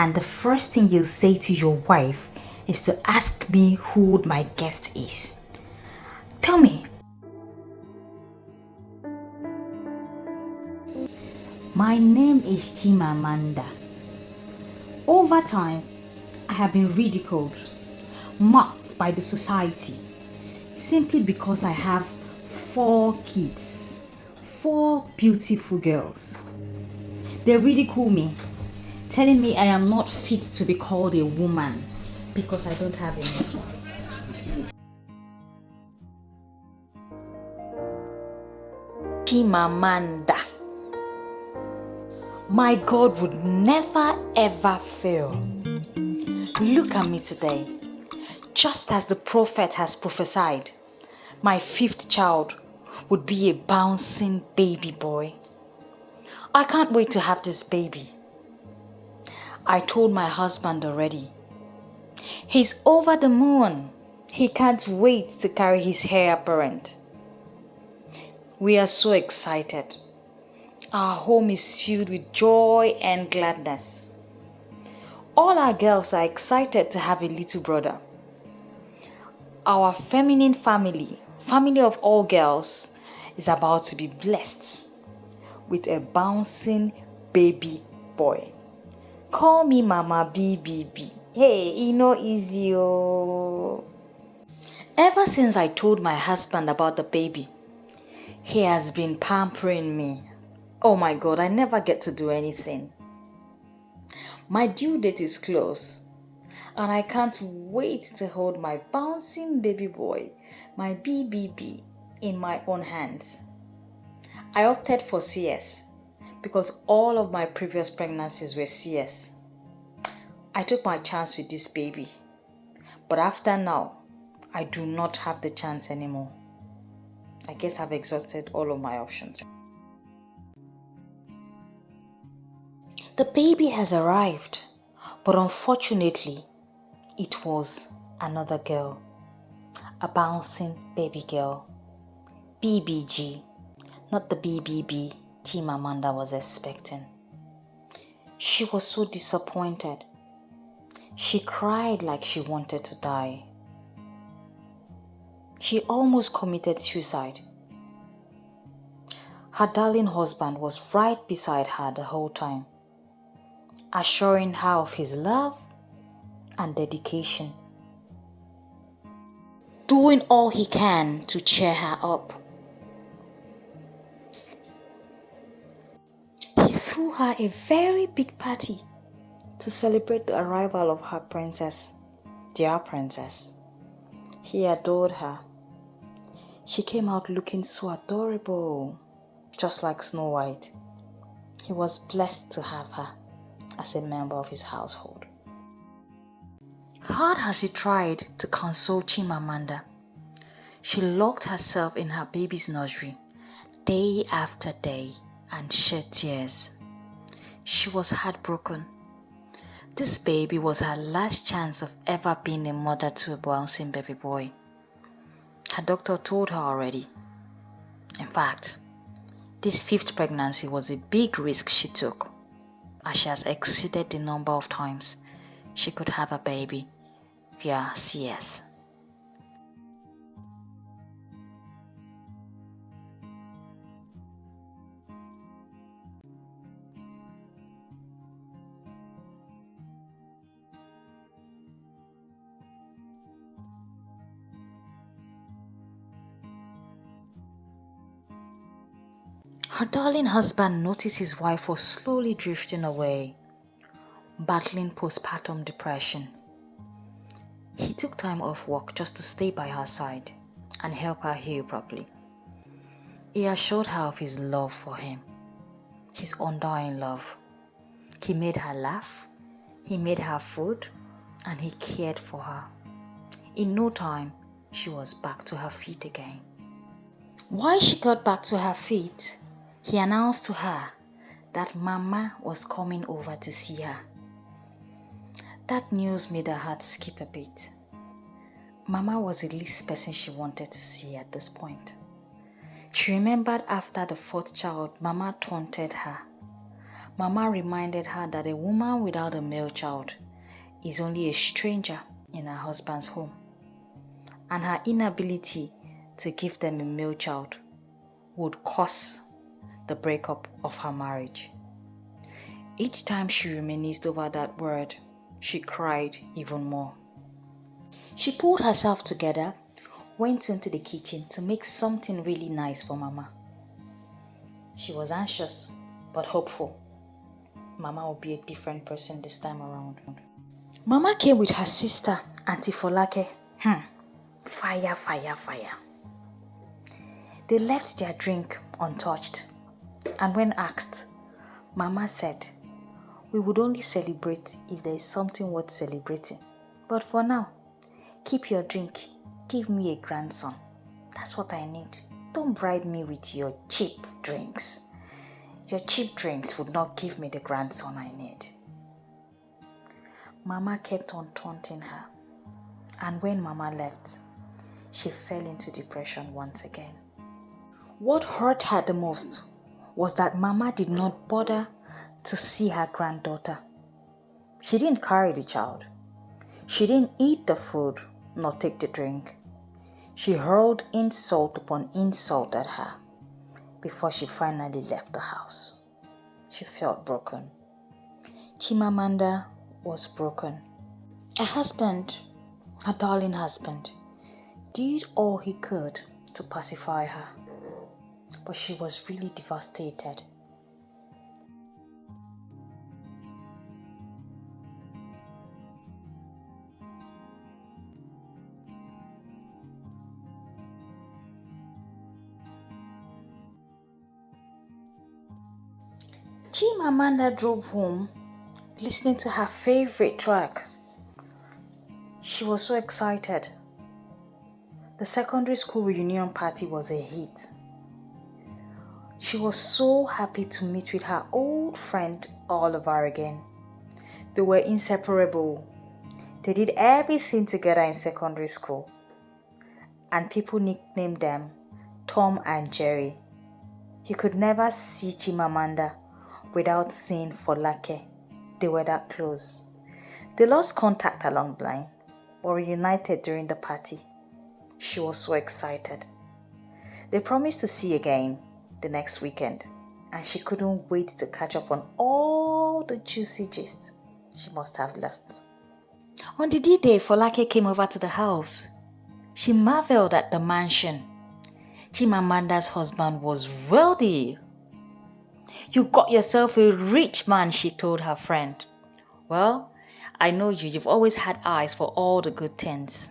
and the first thing you say to your wife is to ask me who my guest is. Tell me. My name is Chimamanda. Over time, I have been ridiculed, mocked by the society, simply because I have 4 kids, 4 beautiful girls. They ridicule me, telling me I am not fit to be called a woman because I don't have any. Chimamanda. My God would never ever fail. Look at me today. Just as the prophet has prophesied, my 5th child would be a bouncing baby boy. I can't wait to have this baby. I told my husband already. He's over the moon. He can't wait to carry his heir apparent. We are so excited. Our home is filled with joy and gladness. All our girls are excited to have a little brother. Our feminine family of all girls, is about to be blessed with a bouncing baby boy. Call me Mama BBB. Hey, easy. Ever since I told my husband about the baby, he has been pampering me. Oh my God, I never get to do anything. My due date is close, and I can't wait to hold my bouncing baby boy, my BBB, in my own hands. I opted for CS because all of my previous pregnancies were CS. I took my chance with this baby, but after now, I do not have the chance anymore. I guess I've exhausted all of my options. The baby has arrived, but unfortunately, it was another girl, a bouncing baby girl, BBG, not the BBB Chimamanda was expecting. She was so disappointed. She cried like she wanted to die. She almost committed suicide. Her darling husband was right beside her the whole time, assuring her of his love and dedication, doing all he can to cheer her up. He threw her a very big party to celebrate the arrival of her princess, dear princess. He adored her. She came out looking so adorable, just like Snow White. He was blessed to have her as a member of his household. Hard as he tried to console Chimamanda, she locked herself in her baby's nursery day after day and shed tears. She was heartbroken. This baby was her last chance of ever being a mother to a bouncing baby boy. Her doctor told her already. In fact, this 5th pregnancy was a big risk she took, as she has exceeded the number of times she could have a baby via CS. Her darling husband noticed his wife was slowly drifting away, battling postpartum depression. He took time off work just to stay by her side and help her heal properly. He assured her of his love for him, his undying love. He made her laugh, he made her food, and he cared for her. In no time, she was back to her feet again. While she got back to her feet, he announced to her that Mama was coming over to see her. That news made her heart skip a beat. Mama was the least person she wanted to see at this point. She remembered after the 4th child, Mama taunted her. Mama reminded her that a woman without a male child is only a stranger in her husband's home, and her inability to give them a male child would cause the breakup of her marriage. Each time she reminisced over that word, she cried even more. She pulled herself together, went into the kitchen to make something really nice for Mama. She was anxious but hopeful. Mama would be a different person this time around. Mama came with her sister, Auntie Folake. Fire, fire, fire. They left their drink untouched, and when asked, Mama said, "We would only celebrate if there is something worth celebrating. But for now, keep your drink. Give me a grandson. That's what I need. Don't bribe me with your cheap drinks. Your cheap drinks would not give me the grandson I need." Mama kept on taunting her, and when Mama left, she fell into depression once again. What hurt her the most was that Mama did not bother to see her granddaughter. She didn't carry the child. She didn't eat the food nor take the drink. She hurled insult upon insult at her before she finally left the house. She felt broken. Chimamanda was broken. Her husband, her darling husband, did all he could to pacify her, but she was really devastated. Chimamanda drove home listening to her favorite track. She was so excited. The secondary school reunion party was a hit. She was so happy to meet with her old friend all over again. They were inseparable. They did everything together in secondary school, and people nicknamed them Tom and Jerry. You could never see Chimamanda without seeing Folake. They were that close. They lost contact along the line, but reunited during the party. She was so excited. They promised to see again the next weekend, and she couldn't wait to catch up on all the juicy gist she must have lost. On the D-Day, Folake came over to the house. She marveled at the mansion. Chimamanda's husband was wealthy. "You got yourself a rich man," she told her friend. "Well, I know you've always had eyes for all the good things."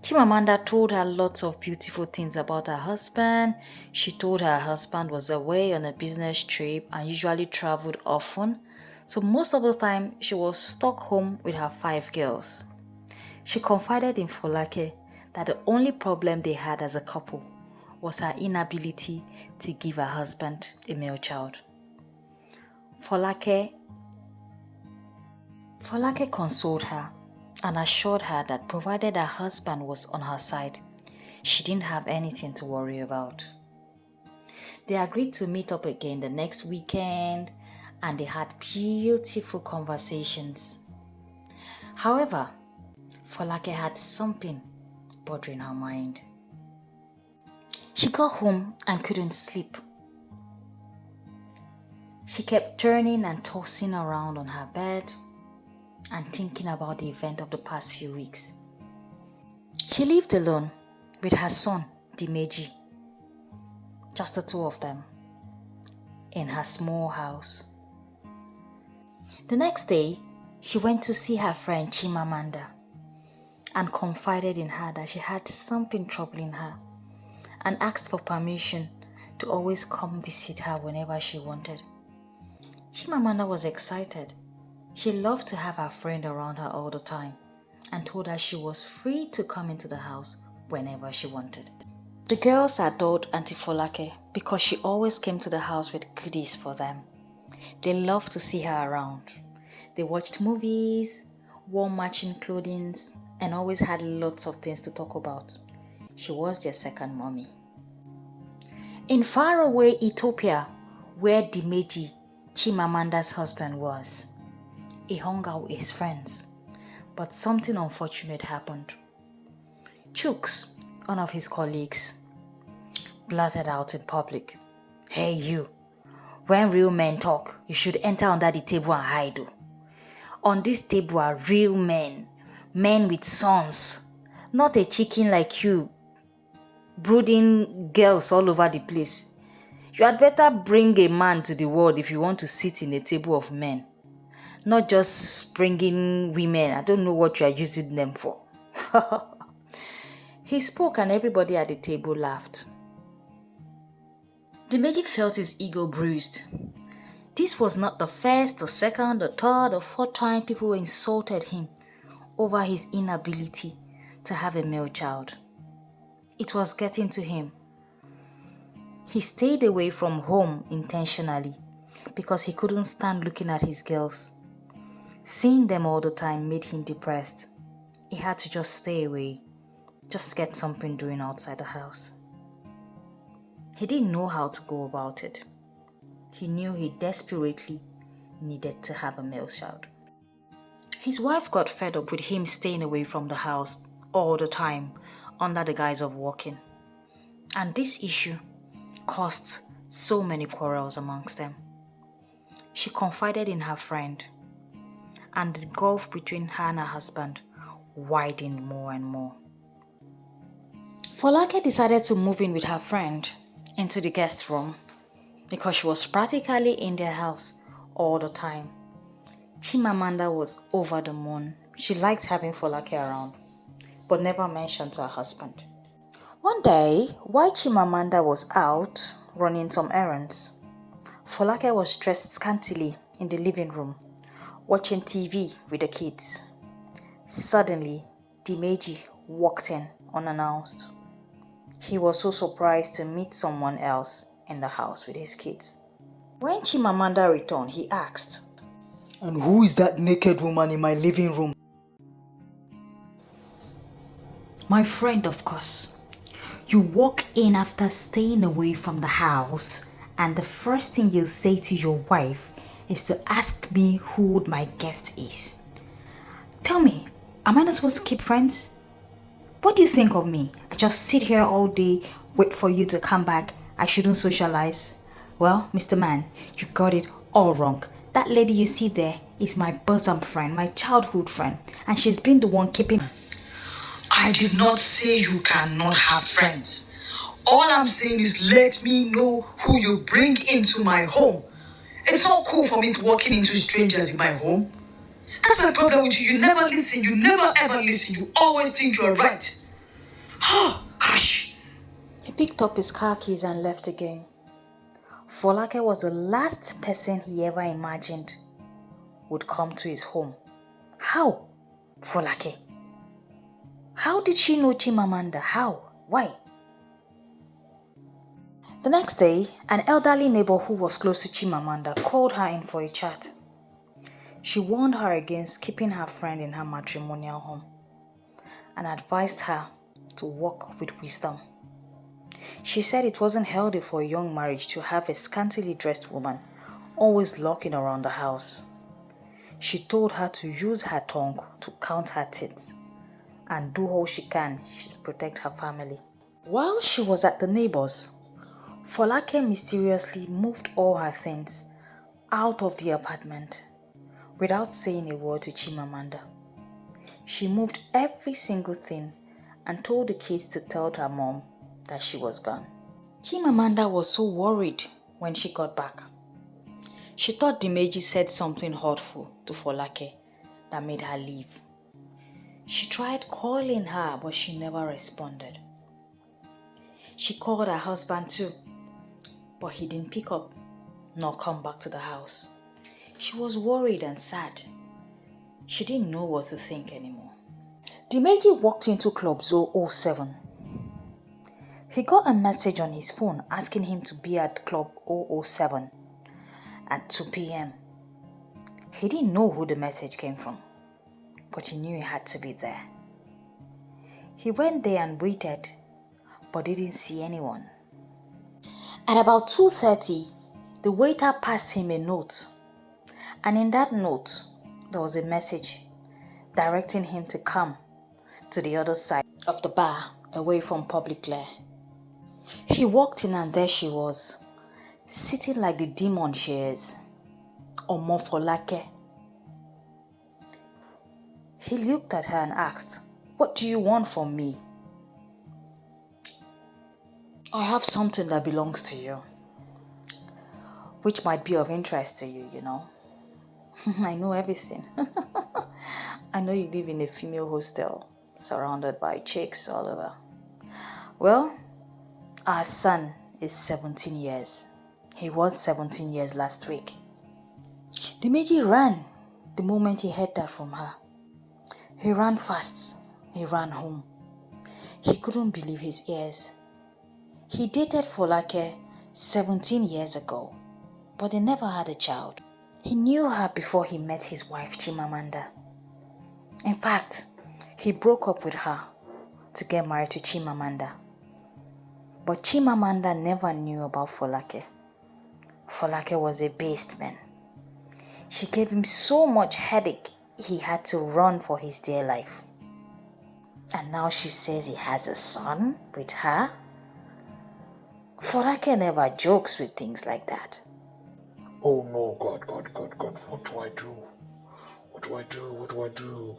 Chimamanda told her lots of beautiful things about her husband. She told her husband was away on a business trip and usually traveled often, so most of the time she was stuck home with her 5 girls. She confided in Folake that the only problem they had as a couple was her inability to give her husband a male child. Folake consoled her and assured her that provided her husband was on her side, she didn't have anything to worry about. They agreed to meet up again the next weekend, and they had beautiful conversations. However, Folake had something bothering her mind. She got home and couldn't sleep. She kept turning and tossing around on her bed and thinking about the event of the past few weeks. She lived alone with her son, Dimeji, just the two of them, in her small house. The next day, she went to see her friend Chimamanda and confided in her that she had something troubling her and asked for permission to always come visit her whenever she wanted. Chimamanda was excited. She loved to have her friend around her all the time and told her she was free to come into the house whenever she wanted. The girls adored Auntie Folake because she always came to the house with goodies for them. They loved to see her around. They watched movies, wore matching clothing, and always had lots of things to talk about. She was their second mommy. In faraway Ethiopia, where Dimeji Chimamanda's husband was. He hung out with his friends, but something unfortunate happened. Chooks, one of his colleagues, blurted out in public, "Hey you, when real men talk, you should enter under the table and hide. Oh. On this table are real men, men with sons, not a chicken like you, brooding girls all over the place. You had better bring a man to the world if you want to sit in a table of men, not just bringing women. I don't know what you are using them for." He spoke and everybody at the table laughed. Dimeji felt his ego bruised. This was not the first, the second, the third, or fourth time people insulted him over his inability to have a male child. It was getting to him. He stayed away from home intentionally because he couldn't stand looking at his girls. Seeing them all the time made him depressed. He had to just stay away, just get something doing outside the house. He didn't know how to go about it. He knew he desperately needed to have a male child. His wife got fed up with him staying away from the house all the time under the guise of working. And this issue caused so many quarrels amongst them. She confided in her friend, and the gulf between her and her husband widened more and more. Folake decided to move in with her friend into the guest room because she was practically in their house all the time. Chimamanda was over the moon. She liked having Folake around, but never mentioned to her husband. One day, while Chimamanda was out running some errands, Folake was dressed scantily in the living room, watching TV with the kids. Suddenly, Dimeji walked in unannounced. He was so surprised to meet someone else in the house with his kids. When Chimamanda returned, he asked, "And who is that naked woman in my living room?" "My friend, of course. You walk in after staying away from the house, and the first thing you say to your wife is to ask me who my guest is. Tell me, am I not supposed to keep friends? What do you think of me? I just sit here all day, wait for you to come back. I shouldn't socialize. Well, Mr. Man, you got it all wrong. That lady you see there is my bosom friend, my childhood friend, and she's been the one keeping..." I did not say you cannot have friends. All I'm saying is let me know who you bring into my home. It's not cool for me to walk into strangers in my home. That's my problem with you. You never listen. You never ever listen. You always think you're right. Oh, gosh. He picked up his car keys and left again. Folake was the last person he ever imagined would come to his home. How? Folake? How did she know Chimamanda? How? Why? The next day, an elderly neighbor who was close to Chimamanda called her in for a chat. She warned her against keeping her friend in her matrimonial home and advised her to walk with wisdom. She said it wasn't healthy for a young marriage to have a scantily dressed woman always lurking around the house. She told her to use her tongue to count her teeth and do all she can to protect her family. While she was at the neighbor's, Folake mysteriously moved all her things out of the apartment without saying a word to Chimamanda. She moved every single thing and told the kids to tell her mom that she was gone. Chimamanda was so worried when she got back. She thought Dimeji said something hurtful to Folake that made her leave. She tried calling her, but she never responded. She called her husband too, but he didn't pick up nor come back to the house. She was worried and sad. She didn't know what to think anymore. Dimeji walked into Club 007. He got a message on his phone asking him to be at Club 007 at 2 p.m. He didn't know who the message came from, but he knew he had to be there. He went there and waited, but didn't see anyone. At about 2:30, The waiter passed him a note, and in that note, there was a message directing him to come to the other side of the bar, away from public glare. He walked in, and there she was, sitting like the demon she is, Omofolake. He looked at her and asked, "What do you want from me?" "I have something that belongs to you, which might be of interest to you, you know." "I know everything." "I know you live in a female hostel, surrounded by chicks all over." "Well, our son is 17 years. He was 17 years last week." The Meji ran the moment he heard that from her. He ran fast. He ran home. He couldn't believe his ears. He dated Folake 17 years ago, but they never had a child. He knew her before he met his wife Chimamanda. In fact, he broke up with her to get married to Chimamanda. But Chimamanda never knew about Folake. Folake was a beast man. She gave him so much headache, he had to run for his dear life. And now she says he has a son with her? Folake never jokes with things like that. Oh no, God, what do I do? What do I do?